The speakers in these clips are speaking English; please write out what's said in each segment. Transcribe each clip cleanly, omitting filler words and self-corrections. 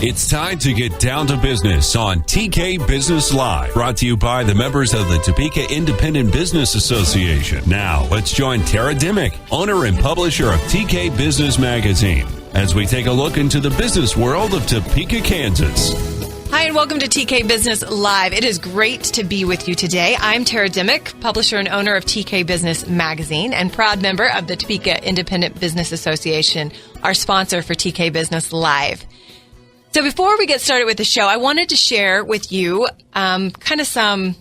It's time to get down to business on TK Business Live, brought to you by the members of the Topeka Independent Business Association. Now, let's join Tara Dimmick, owner and publisher of TK Business Magazine, as we take a look into the business world of Topeka, Kansas. Hi, and welcome to TK Business Live. It is great to be with you today. I'm Tara Dimmick, publisher and owner of TK Business Magazine and proud member of the Topeka Independent Business Association, our sponsor for TK Business Live. So before we get started with the show, I wanted to share with you kind of some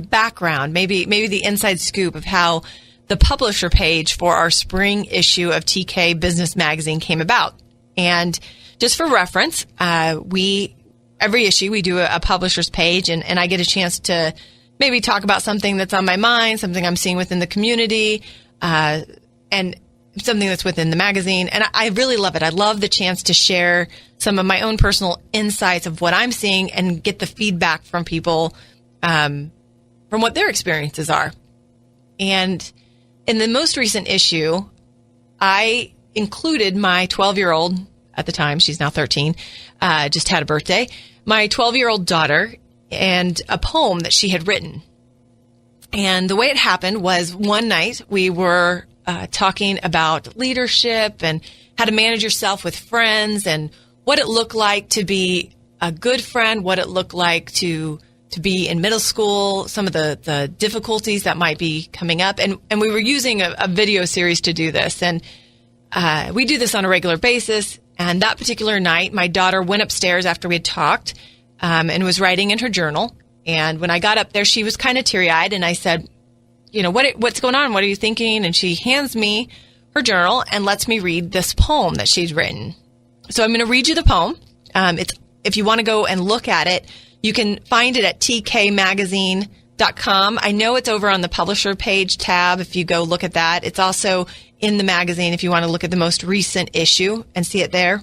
background, maybe the inside scoop of how the publisher page for our spring issue of TK Business Magazine came about. And just for reference, every issue we do a publisher's page, and I get a chance to maybe talk about something that's on my mind, something I'm seeing within the community, and something that's within the magazine. And I really love it. I love the chance to share some of my own personal insights of what I'm seeing and get the feedback from people from what their experiences are. And in the most recent issue, I included my 12-year-old, at the time, she's now 13, just had a birthday, my 12-year-old daughter, and a poem that she had written. And the way it happened was one night we were talking about leadership and how to manage yourself with friends and what it looked like to be a good friend, what it looked like to be in middle school, some of the difficulties that might be coming up. And we were using a video series to do this. And we do this on a regular basis. And that particular night, my daughter went upstairs after we had talked and was writing in her journal. And when I got up there, she was kind of teary-eyed. And I said, you know, what's going on? What are you thinking? And she hands me her journal and lets me read this poem that she's written. So I'm going to read you the poem. If you want to go and look at it, you can find it at tkmagazine.com. I know it's over on the publisher page tab if you go look at that. It's also in the magazine if you want to look at the most recent issue and see it there.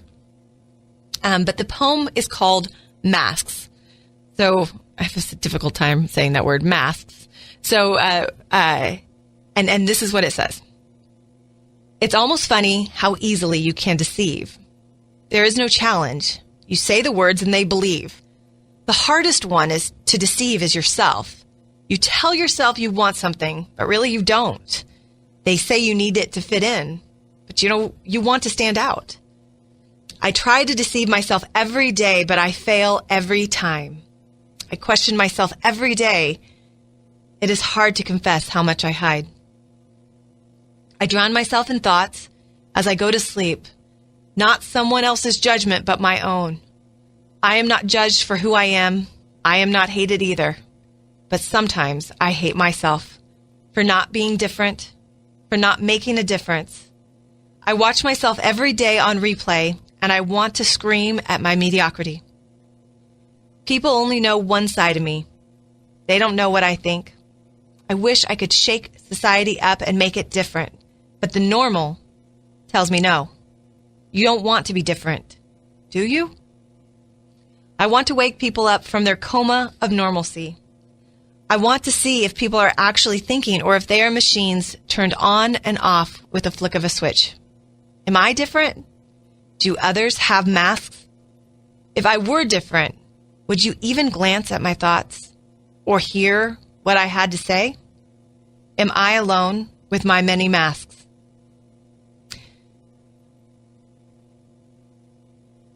But the poem is called Masks. So I have a difficult time saying that word, masks. So, and this is what it says. It's almost funny how easily you can deceive. There is no challenge. You say the words and they believe. The hardest one is to deceive is yourself. You tell yourself you want something, but really you don't. They say you need it to fit in, but you want to stand out. I try to deceive myself every day, but I fail every time. I question myself every day. It is hard to confess how much I hide. I drown myself in thoughts as I go to sleep, not someone else's judgment, but my own. I am not judged for who I am. I am not hated either. But sometimes I hate myself for not being different, for not making a difference. I watch myself every day on replay, and I want to scream at my mediocrity. People only know one side of me. They don't know what I think. I wish I could shake society up and make it different, but the normal tells me no. You don't want to be different, do you? I want to wake people up from their coma of normalcy. I want to see if people are actually thinking or if they are machines turned on and off with a flick of a switch. Am I different? Do others have masks? If I were different, would you even glance at my thoughts or hear what I had to say? Am I alone with my many masks?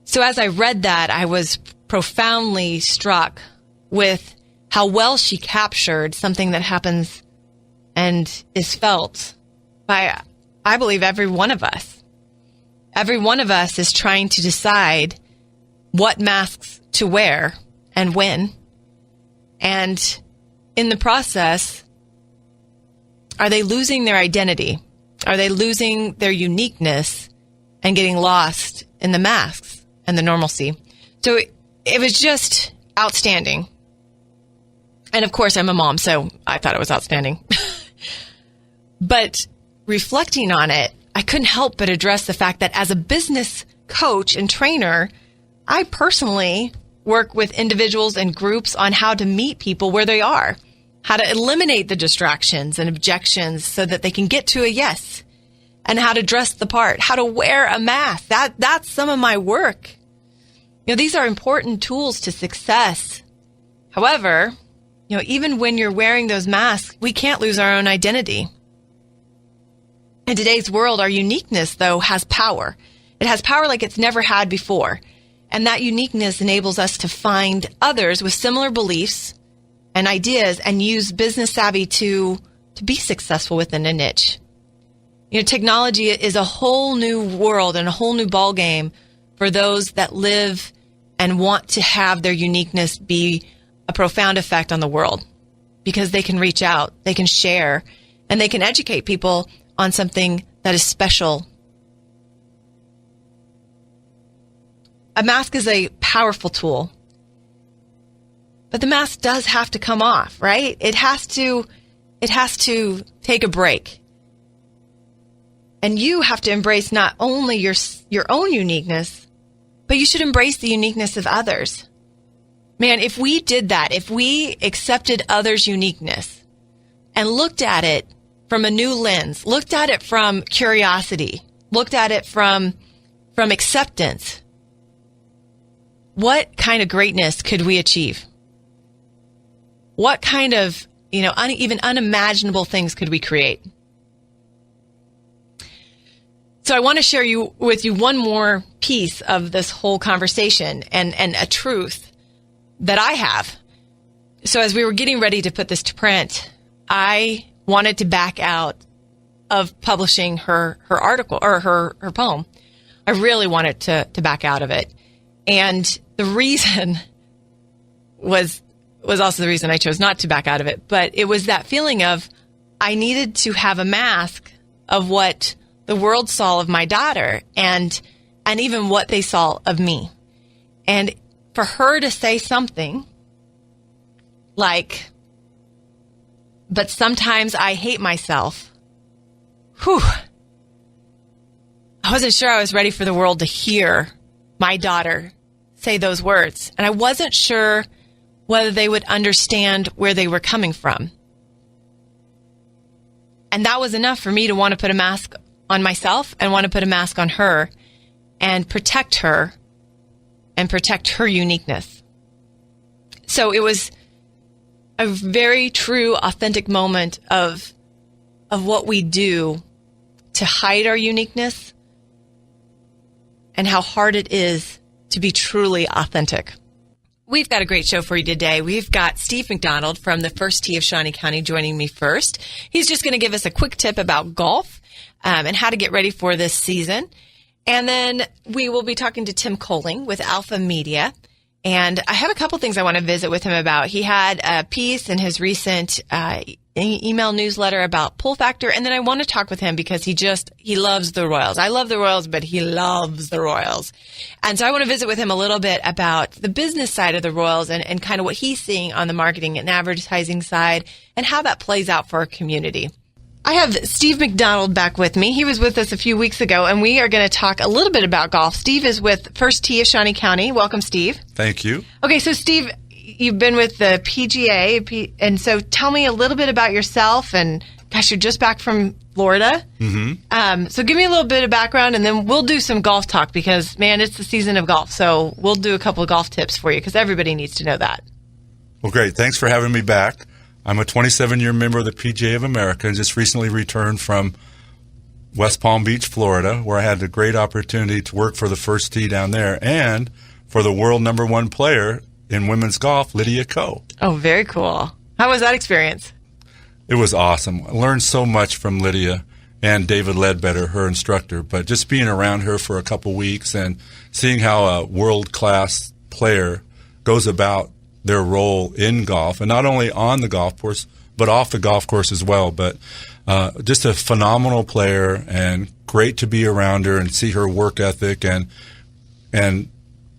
So as I read that, I was profoundly struck with how well she captured something that happens and is felt by, I believe, every one of us. Every one of us is trying to decide what masks to wear and when. And in the process, are they losing their identity? Are they losing their uniqueness and getting lost in the masks and the normalcy? So it was just outstanding. And of course, I'm a mom, so I thought it was outstanding. But reflecting on it, I couldn't help but address the fact that as a business coach and trainer, I personally work with individuals and groups on how to meet people where they are, how to eliminate the distractions and objections so that they can get to a yes, and how to dress the part, how to wear a mask. That's some of my work. These are important tools to success. However, even when you're wearing those masks, we can't lose our own identity. In today's world, our uniqueness, though, has power. It has power like it's never had before. And that uniqueness enables us to find others with similar beliefs and ideas and use business savvy to be successful within a niche. Technology is a whole new world and a whole new ballgame for those that live and want to have their uniqueness be a profound effect on the world, because they can reach out, they can share, and they can educate people on something that is special. A mask is a powerful tool, but the mask does have to come off, right? It has to take a break. And you have to embrace not only your own uniqueness, but you should embrace the uniqueness of others. Man, if we did that, if we accepted others' uniqueness and looked at it from a new lens, looked at it from curiosity, looked at it from acceptance, what kind of greatness could we achieve? What kind of, even unimaginable things could we create? So I want to share with you one more piece of this whole conversation and a truth that I have. So as we were getting ready to put this to print, I wanted to back out of publishing her article or her poem. I really wanted to back out of it. And the reason was also the reason I chose not to back out of it. But it was that feeling of I needed to have a mask of what the world saw of my daughter and even what they saw of me. And for her to say something like, but sometimes I hate myself. Whew. I wasn't sure I was ready for the world to hear my daughter say those words. And I wasn't sure whether they would understand where they were coming from. And that was enough for me to want to put a mask on myself and want to put a mask on her and protect her and protect her uniqueness. So it was a very true, authentic moment of what we do to hide our uniqueness and how hard it is to be truly authentic. We've got a great show for you today. We've got Steve MacDonald from the First Tee of Shawnee County joining me first. He's just going to give us a quick tip about golf and how to get ready for this season. And then we will be talking to Tim Kolling with AlphaMedia. And I have a couple things I want to visit with him about. He had a piece in his recent email newsletter about pull factor. And then I want to talk with him because he loves the Royals. I love the Royals, but he loves the Royals. And so I want to visit with him a little bit about the business side of the Royals and kind of what he's seeing on the marketing and advertising side and how that plays out for our community. I have Steve MacDonald back with me. He was with us a few weeks ago, and we are going to talk a little bit about golf. Steve is with First Tee of Shawnee County. Welcome, Steve. Thank you. Okay, so Steve, you've been with the PGA, and so tell me a little bit about yourself. And gosh, you're just back from Florida. Mm-hmm. So give me a little bit of background, and then we'll do some golf talk because, man, it's the season of golf. So we'll do a couple of golf tips for you because everybody needs to know that. Well, great. Thanks for having me back. I'm a 27-year member of the PGA of America and just recently returned from West Palm Beach, Florida, where I had the great opportunity to work for the First Tee down there and for the world #1 player in women's golf, Lydia Ko. Oh, very cool. How was that experience? It was awesome. I learned so much from Lydia and David Ledbetter, her instructor, but just being around her for a couple weeks and seeing how a world-class player goes about their role in golf, and not only on the golf course, but off the golf course as well. But just a phenomenal player, and great to be around her and see her work ethic and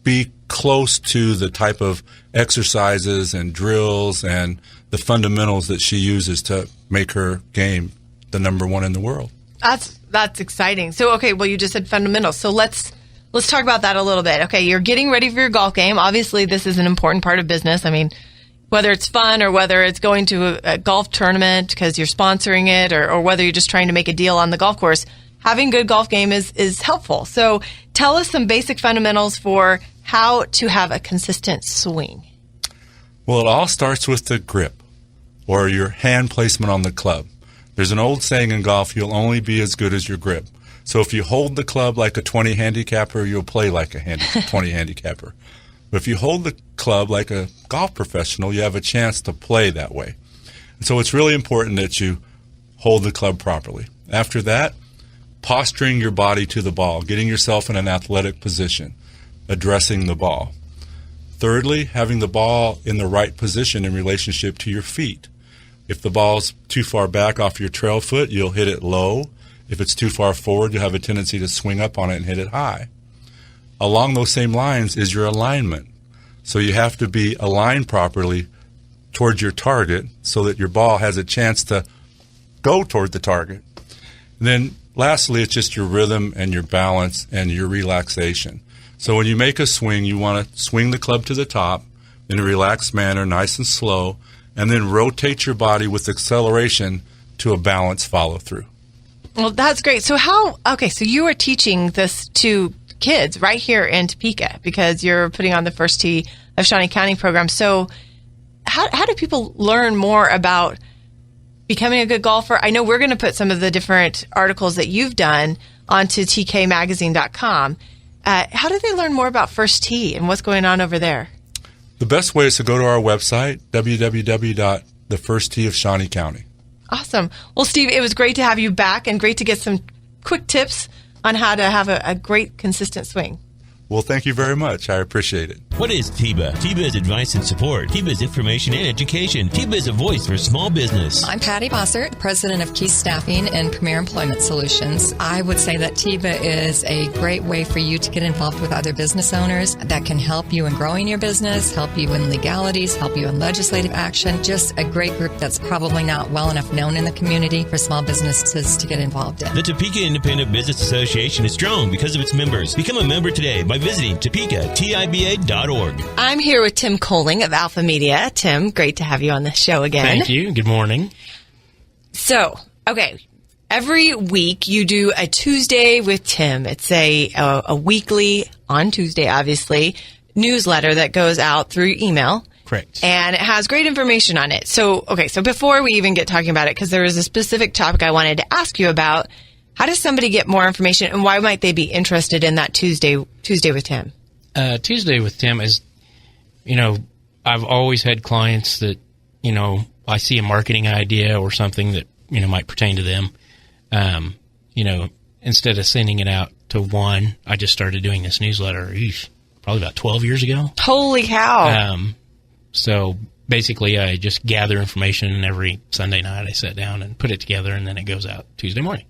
be close to the type of exercises and drills and the fundamentals that she uses to make her game the #1 in the world. That's exciting. So, okay, well, you just said fundamentals. So let's talk about that a little bit. Okay, you're getting ready for your golf game. Obviously, this is an important part of business. I mean, whether it's fun or whether it's going to a golf tournament because you're sponsoring it or whether you're just trying to make a deal on the golf course, having good golf game is helpful. So tell us some basic fundamentals for how to have a consistent swing? Well, it all starts with the grip or your hand placement on the club. There's an old saying in golf, you'll only be as good as your grip. So if you hold the club like a 20 handicapper, you'll play like a 20 handicapper. But if you hold the club like a golf professional, you have a chance to play that way. And so it's really important that you hold the club properly. After that, posturing your body to the ball, getting yourself in an athletic position, addressing the ball. Thirdly, having the ball in the right position in relationship to your feet. If the ball's too far back off your trail foot, you'll hit it low. If it's too far forward, you'll have a tendency to swing up on it and hit it high. Along those same lines is your alignment. So you have to be aligned properly towards your target so that your ball has a chance to go toward the target. And then lastly, it's just your rhythm and your balance and your relaxation. So when you make a swing, you want to swing the club to the top in a relaxed manner, nice and slow, and then rotate your body with acceleration to a balanced follow-through. Well, that's great. So so you are teaching this to kids right here in Topeka because you're putting on the First Tee of Shawnee County program. So how do people learn more about becoming a good golfer? I know we're going to put some of the different articles that you've done onto tkmagazine.com. How do they learn more about First Tee and what's going on over there? The best way is to go to our website, www.thefirsttee of Shawnee County. Awesome. Well, Steve, it was great to have you back and great to get some quick tips on how to have a great, consistent swing. Well, thank you very much. I appreciate it. What is TIBA? TIBA is advice and support. TIBA is information and education. TIBA is a voice for small business. I'm Patty Bossert, president of Key Staffing and Premier Employment Solutions. I would say that TIBA is a great way for you to get involved with other business owners that can help you in growing your business, help you in legalities, help you in legislative action. Just a great group that's probably not well enough known in the community for small businesses to get involved in. The Topeka Independent Business Association is strong because of its members. Become a member today by visiting TopekaTIBA.org. I'm here with Tim Kolling of AlphaMedia. Tim, great to have you on the show again. Thank you. Good morning. So, okay, every week you do a Tuesday with Tim. It's a weekly, on Tuesday obviously, newsletter that goes out through email. Correct. And it has great information on it. So before we even get talking about it, because there is a specific topic I wanted to ask you about, how does somebody get more information and why might they be interested in that Tuesday with Tim? Tuesday with Tim is, I've always had clients that, I see a marketing idea or something that, might pertain to them. Instead of sending it out to one, I just started doing this newsletter, probably about 12 years ago. Holy cow. So basically I just gather information and every Sunday night I sit down and put it together and then it goes out Tuesday morning.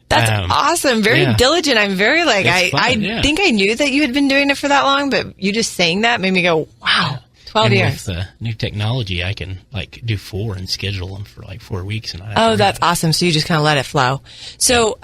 That's awesome. Very diligent. I'm very I think I knew that you had been doing it for that long, but you just saying that made me go, wow, 12 years. With new technology, I can do 4 and schedule them for 4 weeks. And that's awesome. So you just kind of let it flow. So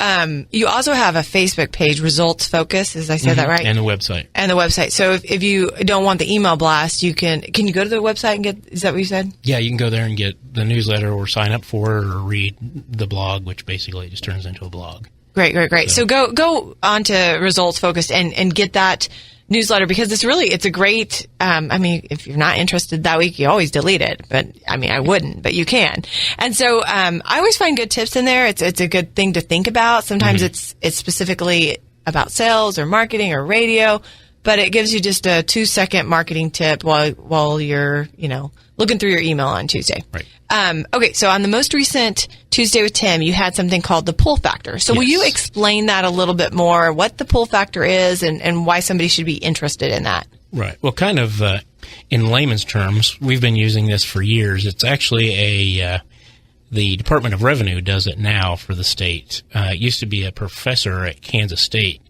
you also have a Facebook page, Results Focus. Is I said that right? And the website. So if you don't want the email blast, you can you go to the website and get, is that what you said? Yeah, you can go there and get the newsletter or sign up for it or read the blog, which basically just turns into a blog. Great. So go on to Results Focused and get that newsletter because it's a great, if you're not interested that week, you always delete it, but I wouldn't, but you can. And so, I always find good tips in there. It's a good thing to think about. Sometimes it's specifically about sales or marketing or radio, but it gives you just a 2-second marketing tip while you're, looking through your email on Tuesday. Right. Okay. So on the most recent Tuesday with Tim, you had something called the pull factor. So will you explain that a little bit more, what the pull factor is and why somebody should be interested in that? Right. Well, kind of, in layman's terms, we've been using this for years. It's actually the Department of Revenue does it now for the state. It used to be a professor at Kansas State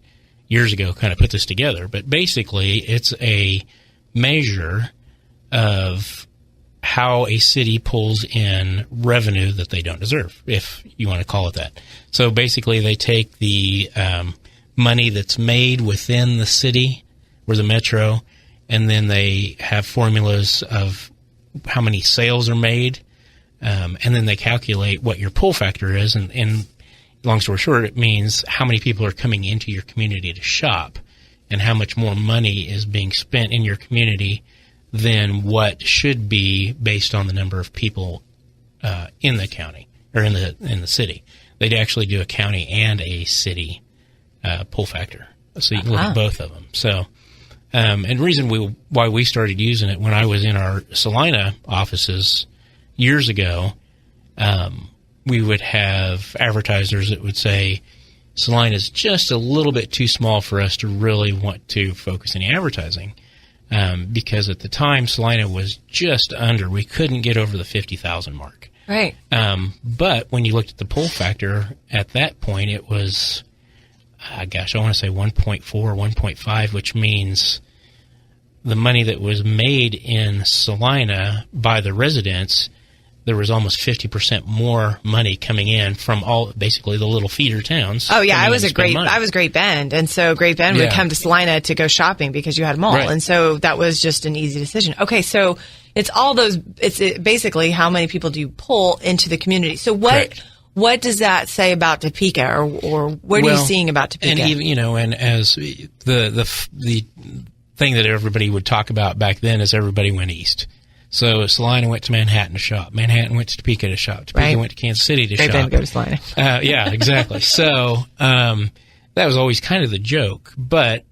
years ago kind of put this together. But basically, it's a measure of how a city pulls in revenue that they don't deserve, if you want to call it that. So basically, they take the money that's made within the city or the metro, and then they have formulas of how many sales are made, and then they calculate what your pull factor is. And long story short, it means how many people are coming into your community to shop. and how much more money is being spent in your community than what should be based on the number of people in the county or in the city. They'd actually do a county and a city pull factor, so you can look at both of them. So, and the reason why we started using it when I was in our Salina offices years ago, we would have advertisers that would say, Salina is just a little bit too small for us to really want to focus any advertising. Because at the time, Salina was just under. We couldn't get over the 50,000 mark. Right. But when you looked at the pull factor, at that point, it was, I want to say 1.4, 1.5, which means the money that was made in Salina by the residents, there was almost 50% more money coming in from basically the little feeder towns. Oh yeah, I was Great Bend, and so Great Bend would come to Salina to go shopping because you had a mall, and so that was just an easy decision. Okay, so it's all those. It's basically how many people do you pull into the community? So what does that say about Topeka, or what are you seeing about Topeka? And even, and as the thing that everybody would talk about back then is everybody went east. So Salina went to Manhattan to shop. Manhattan went to Topeka to shop. Topeka went to Kansas City to shop. They didn't go to Salina. Yeah, exactly. So that was always kind of the joke. But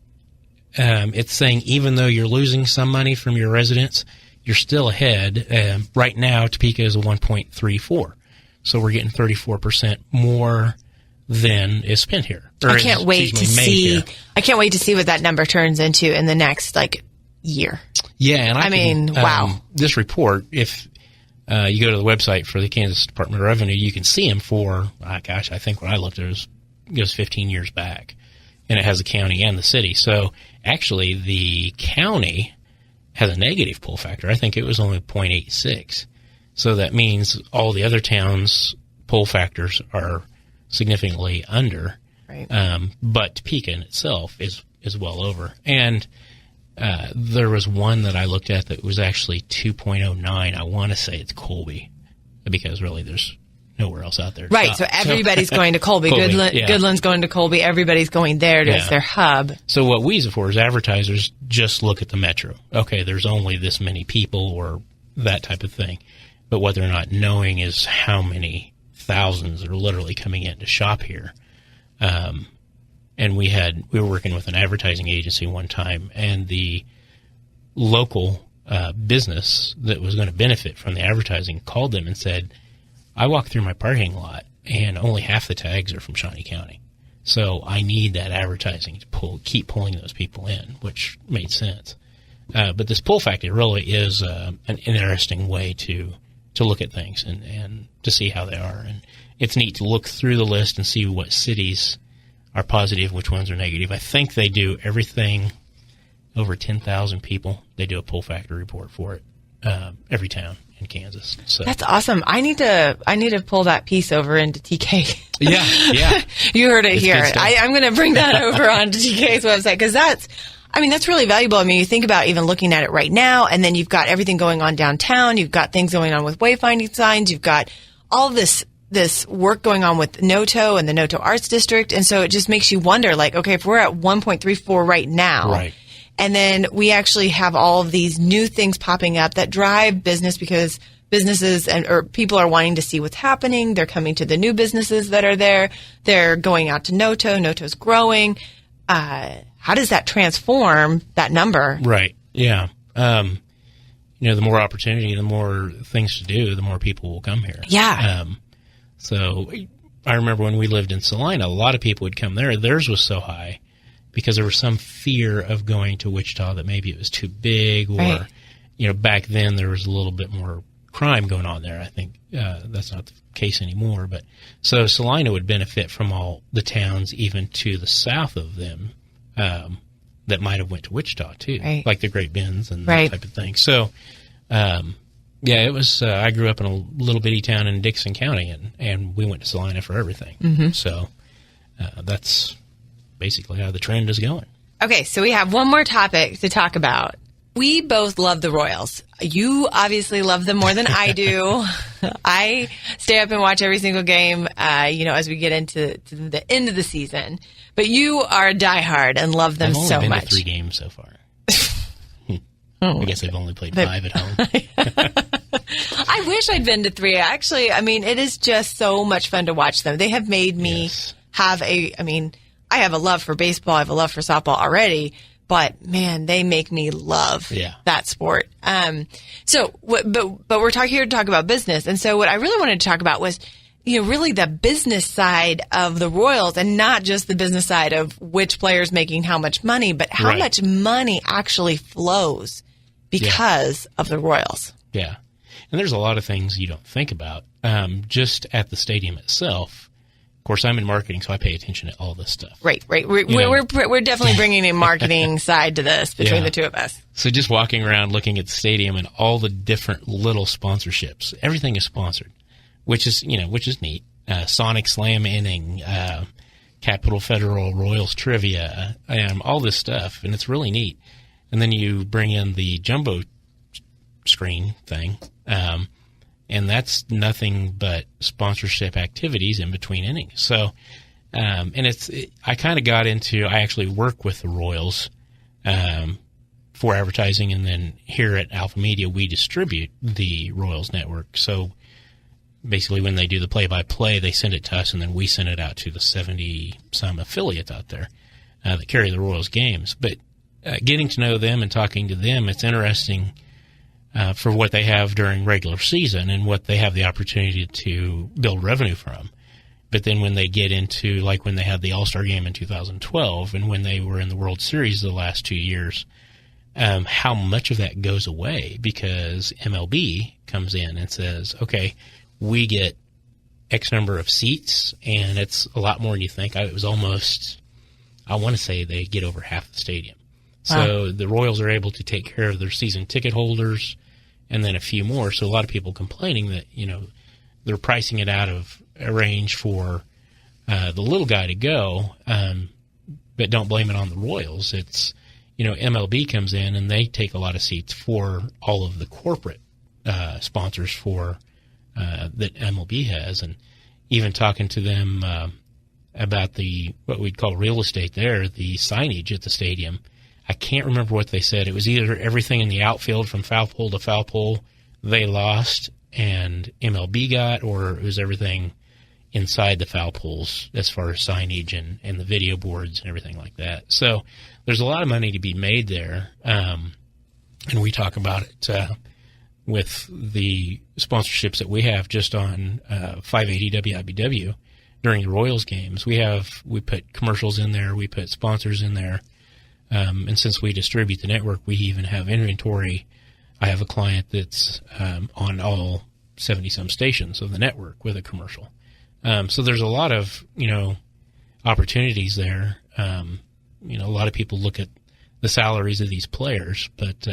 it's saying even though you're losing some money from your residents, you're still ahead. Right now, Topeka is a 1.34. So we're getting 34% more than is spent here. I can't wait to see. I can't wait to see what that number turns into in the next year. Yeah, and I mean, wow. This report, if you go to the website for the Kansas Department of Revenue, you can see them for, I think when I looked, it goes 15 years back, and it has the county and the city. So actually, the county has a negative pull factor. I think it was only 0.86. So that means all the other towns' pull factors are significantly under. Right. But Topeka in itself is well over. And there was one that I looked at that was actually 2.09. I want to say it's Colby, because really there's nowhere else out there. Right, so everybody's going to Colby. Goodland's going to Colby. Everybody's going there as their hub. So what we use it for is advertisers just look at the metro. Okay, there's only this many people or that type of thing. But what they're not knowing is how many thousands are literally coming in to shop here. And we were working with an advertising agency one time, and the local business that was going to benefit from the advertising called them and said, I walk through my parking lot, and only half the tags are from Shawnee County. So I need that advertising to keep pulling those people in, which made sense. But this pull factor really is an interesting way to look at things and to see how they are. And it's neat to look through the list and see what cities are positive, which ones are negative. I think they do everything over 10,000 people. They do a pull factor report for it, every town in Kansas. So that's awesome. I need to pull that piece over into TK. Yeah. You heard it here. I'm going to bring that over onto TK's website, because that's really valuable. I mean, you think about even looking at it right now, and then you've got everything going on downtown. You've got things going on with wayfinding signs. You've got all this work going on with Noto and the Noto Arts District. And so it just makes you wonder, okay, if we're at 1.34 right now, right, and then we actually have all of these new things popping up that drive business, because businesses or people are wanting to see what's happening. They're coming to the new businesses that are there. They're going out to Noto. Noto's growing. How does that transform that number? Right. Yeah. The more opportunity, the more things to do, the more people will come here. Yeah. So I remember when we lived in Salina, a lot of people would come there. Theirs was so high because there was some fear of going to Wichita, that maybe it was too big, or, right, back then there was a little bit more crime going on there. I think that's not the case anymore. But so Salina would benefit from all the towns even to the south of them that might have went to Wichita too, right, like the Great Bends and right, that type of thing. So it was. I grew up in a little bitty town in Dixon County, and we went to Salina for everything. Mm-hmm. So that's basically how the trend is going. Okay, so we have one more topic to talk about. we both love the Royals. You obviously love them more than I do. I stay up and watch every single game, as we get into the end of the season. But you are a diehard and love them so much. I've only been to 3 games so far. I guess I've only played 5 at home. I wish I'd been to 3. Actually, it is just so much fun to watch them. They have made me have I have a love for baseball. I have a love for softball already. But man, they make me love that sport. But we're here to talk about business. And so what I really wanted to talk about was, really the business side of the Royals, and not just the business side of which player's making how much money, but how much money actually flows because of the Royals. Yeah. And there's a lot of things you don't think about. Just at the stadium itself. Of course, I'm in marketing, so I pay attention to all this stuff. Right. We're definitely bringing a marketing side to this between the two of us. So just walking around looking at the stadium and all the different little sponsorships, everything is sponsored, which is neat. Sonic Slam Inning, Capital Federal Royals Trivia, all this stuff, and it's really neat. And then you bring in the jumbo screen thing, and that's nothing but sponsorship activities in between innings. So, I kind of got into, I actually work with the Royals for advertising, and then here at AlphaMedia, we distribute the Royals network. So basically when they do the play-by-play, they send it to us, and then we send it out to the 70-some affiliates out there that carry the Royals games. But getting to know them and talking to them, it's interesting for what they have during regular season and what they have the opportunity to build revenue from. But then when they get into, like when they had the All-Star game in 2012 and when they were in the World Series the last 2 years, how much of that goes away because MLB comes in and says, okay, we get X number of seats, and it's a lot more than you think. It was almost, I want to say they get over half the stadium. So the Royals are able to take care of their season ticket holders and then a few more. So a lot of people complaining that, they're pricing it out of a range for the little guy to go, but don't blame it on the Royals. It's, MLB comes in and they take a lot of seats for all of the corporate sponsors for that MLB has. And even talking to them about what we'd call real estate there, the signage at the stadium, I can't remember what they said. It was either everything in the outfield from foul pole to foul pole they lost and MLB got, or it was everything inside the foul poles as far as signage and the video boards and everything like that. So there's a lot of money to be made there. And we talk about it with the sponsorships that we have just on 580 WIBW during the Royals games. We put commercials in there. We put sponsors in there. And since we distribute the network, we even have inventory. I have a client that's on all 70-some stations of the network with a commercial. So there's a lot of, opportunities there. A lot of people look at the salaries of these players, but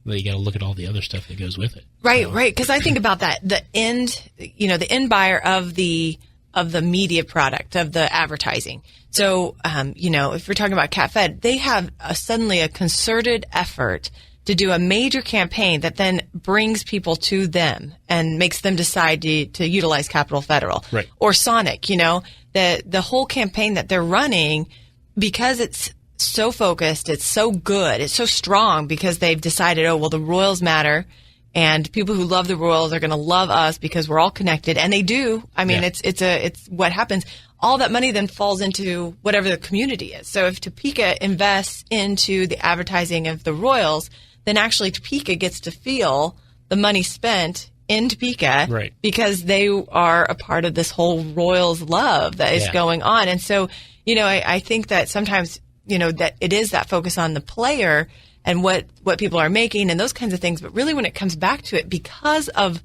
you got to look at all the other stuff that goes with it. Right. Because I think about that. The end buyer of the media product, of the advertising. So, if we're talking about CatFed, they have suddenly a concerted effort to do a major campaign that then brings people to them and makes them decide to utilize Capital Federal. Right. Or Sonic, the whole campaign that they're running, because it's so focused, it's so good, it's so strong because they've decided, the Royals matter. And people who love the Royals are going to love us because we're all connected, and they do. It's what happens. All that money then falls into whatever the community is. So if Topeka invests into the advertising of the Royals, then actually Topeka gets to feel the money spent in Topeka, right, because they are a part of this whole Royals love that is going on. And so, I think that sometimes, that it is that focus on the player and what people are making and those kinds of things. But really when it comes back to it, because of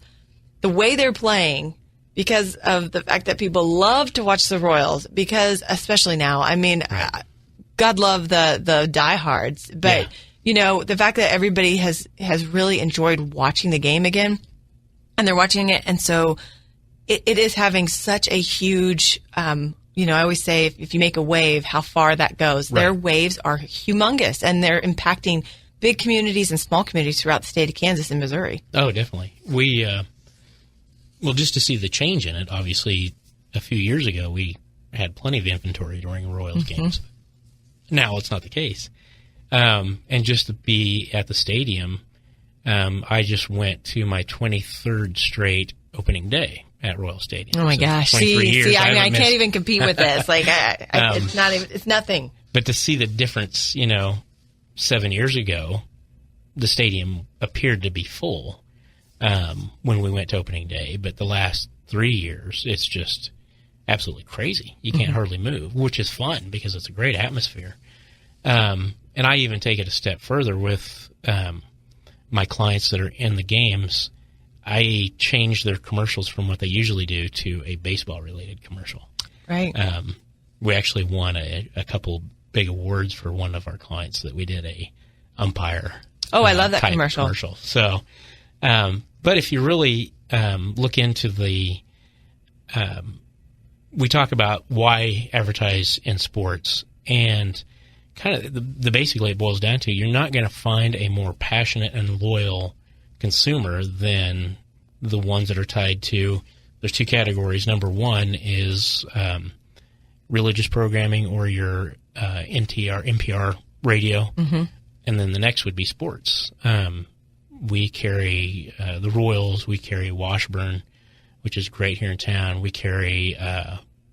the way they're playing, because of the fact that people love to watch the Royals, because especially now, God love the diehards, but the fact that everybody has really enjoyed watching the game again, and they're watching it. And so it is having such a huge, I always say if you make a wave, how far that goes. Right. Their waves are humongous, and they're impacting big communities and small communities throughout the state of Kansas and Missouri. Oh, definitely. We, well, just to see the change in it, obviously, a few years ago, we had plenty of inventory during Royals games. Now it's not the case. And just to be at the stadium, I just went to my 23rd straight opening day at Royal Stadium. Oh my gosh! See, I can't missed. even compete with this. Like, it's not even. It's nothing. But to see the difference, 7 years ago, the stadium appeared to be full when we went to opening day. But the last 3 years, it's just absolutely crazy. You can't hardly move, which is fun because it's a great atmosphere. And I even take it a step further with my clients that are in the games. I change their commercials from what they usually do to a baseball-related commercial. Right. We actually won a couple big awards for one of our clients that we did a umpire. Oh, I love that type commercial. So, but if you really look into the, we talk about why advertise in sports, and kind of basically it boils down to you're not going to find a more passionate and loyal consumer than the ones that are tied to. There's two categories. Number one is religious programming or your NPR radio, and then the next would be sports. We carry the Royals. We carry Washburn, which is great here in town. We carry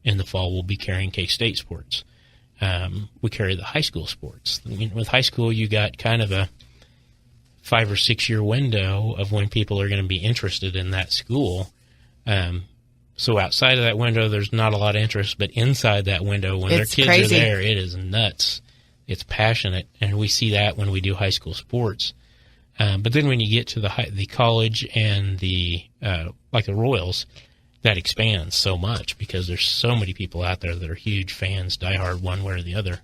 in the fall we'll be carrying K-State sports. We carry the high school sports. With high school, you got kind of a 5 or 6 year window of when people are going to be interested in that school. So outside of that window, there's not a lot of interest, but inside that window, when It's their kids crazy. are there, it is nuts. It's passionate, and we see that when we do high school sports. But then when you get to the college and the like the Royals, that expands so much because there's so many people out there that are huge fans, diehard one way or the other.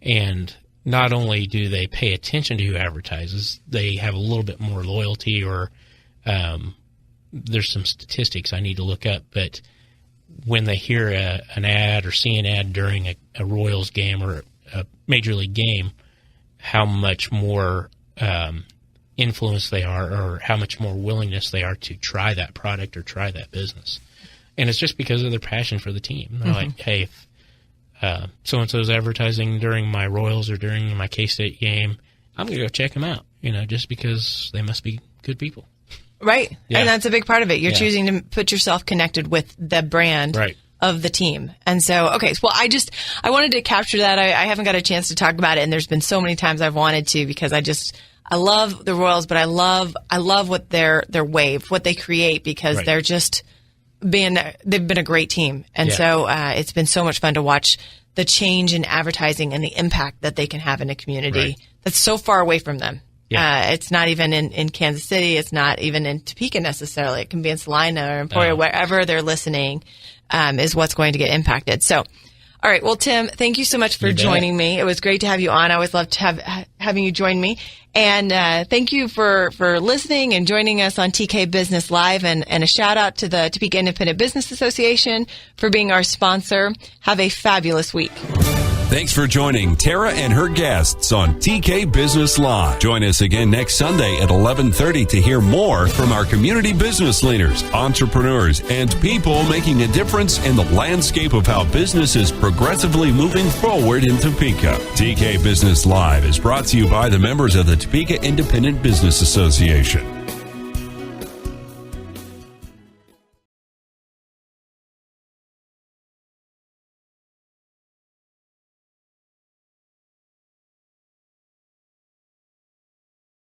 And not only do they pay attention to who advertises, they have a little bit more loyalty, or there's some statistics I need to look up, but when they hear an ad or see an ad during a Royals game or a Major League game, how much more influence they are, or how much more willingness they are to try that product or try that business. And it's just because of their passion for the team. They're like, hey, if so-and-so's advertising during my Royals or during my K-State game, I'm going to go check them out, just because they must be good people. Right. Yeah. And that's a big part of it. You're Yeah. choosing to put yourself connected with the brand Right. of the team. And so, okay, well, I wanted to capture that. I haven't got a chance to talk about it, and there's been so many times I've wanted to, because I love the Royals, but I love what their wave, what they create, because Right. they're just they've been a great team. And so it's been so much fun to watch the change in advertising and the impact that they can have in a community Right. that's so far away from them. Yeah. It's not even in Kansas City. It's not even in Topeka necessarily. It can be in Salina or Emporia, wherever they're listening, is what's going to get impacted. So, all right. Well, Tim, thank you so much for You bet. joining me. It was great to have you on. I always love to having you join me. And thank you for listening and joining us on TK Business Live. And a shout out to the Topeka Independent Business Association for being our sponsor. Have a fabulous week. Thanks for joining Tara and her guests on TK Business Live. Join us again next Sunday at 11:30 to hear more from our community business leaders, entrepreneurs, and people making a difference in the landscape of how business is progressively moving forward in Topeka. TK Business Live is brought to you by the members of the Topeka Independent Business Association.